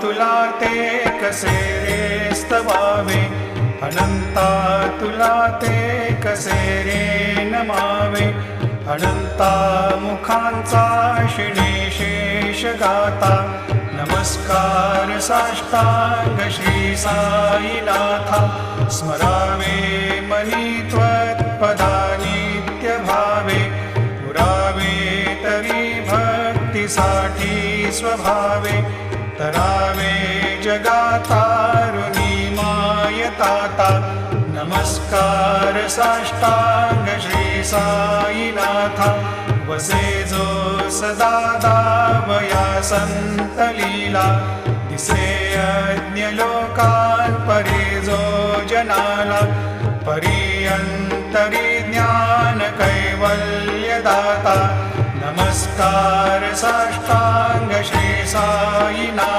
तुला ते कसे रे स्तवावे, अनंता तुला ते कसे रे नमावे. अनंता मुखांचा शिणे शेष गाता, नमस्कार साष्टांग श्री साईनाथा. स्मरावे मनी त्वत्पदा नित्य भावे, पुरावे तरी भक्तीसाठी स्वभावे. तरावे जगातारुणी मायताता, नमस्कार साष्टांग श्री साईनाथा. वसे जो सदा दावया संत लीला, दिसे अज्ञ लोकान परी जो जनाला. परियंतरी ज्ञान कैवल्य दाता, नमस्कार साष्टांग श्री साईनाथ.